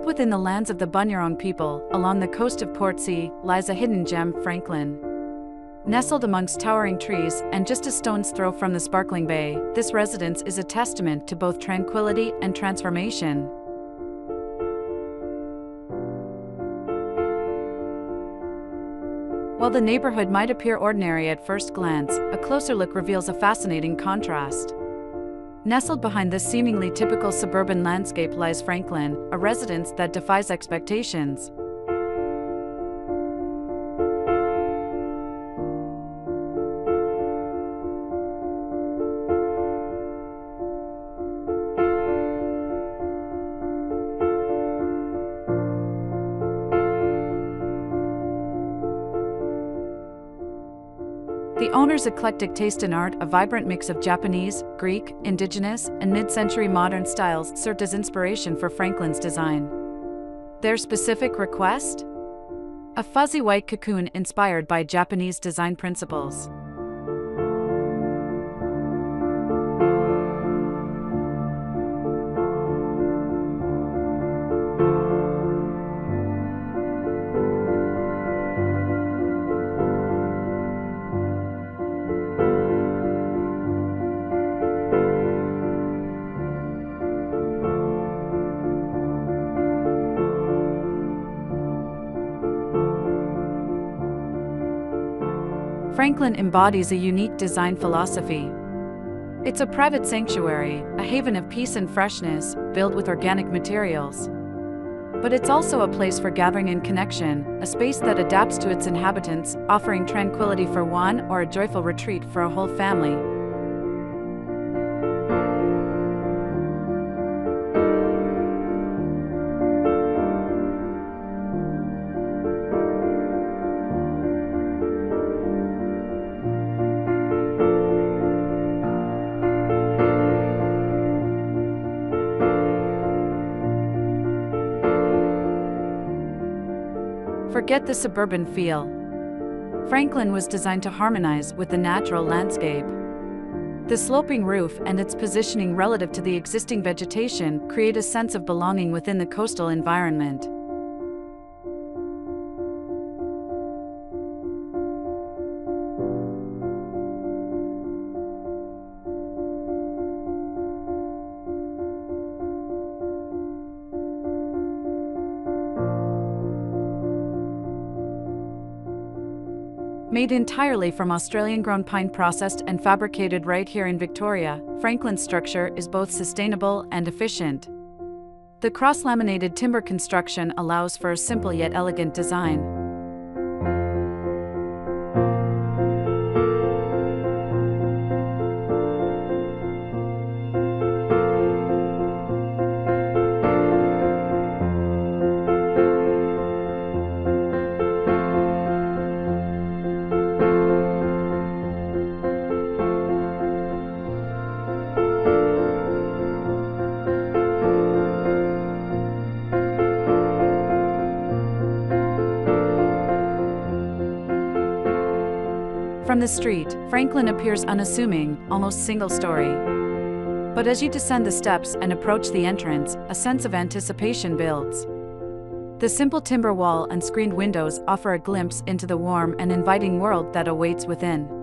Deep within the lands of the Bunurong people, along the coast of Portsea, lies a hidden gem, Franklin. Nestled amongst towering trees and just a stone's throw from the sparkling bay, this residence is a testament to both tranquility and transformation. While the neighborhood might appear ordinary at first glance, a closer look reveals a fascinating contrast. Nestled behind this seemingly typical suburban landscape lies Franklin, a residence that defies expectations. The owner's eclectic taste in art, a vibrant mix of Japanese, Greek, Indigenous, and mid-century modern styles, served as inspiration for Franklin's design. Their specific request? A fuzzy white cocoon inspired by Japanese design principles. Franklin embodies a unique design philosophy. It's a private sanctuary, a haven of peace and freshness, built with organic materials. But it's also a place for gathering and connection, a space that adapts to its inhabitants, offering tranquility for one or a joyful retreat for a whole family. Forget the suburban feel. Franklin was designed to harmonize with the natural landscape. The sloping roof and its positioning relative to the existing vegetation create a sense of belonging within the coastal environment. Made entirely from Australian-grown pine processed and fabricated right here in Victoria, Franklin's structure is both sustainable and efficient. The cross-laminated timber construction allows for a simple yet elegant design. From the street, Franklin appears unassuming, almost single-story. But as you descend the steps and approach the entrance, a sense of anticipation builds. The simple timber wall and screened windows offer a glimpse into the warm and inviting world that awaits within.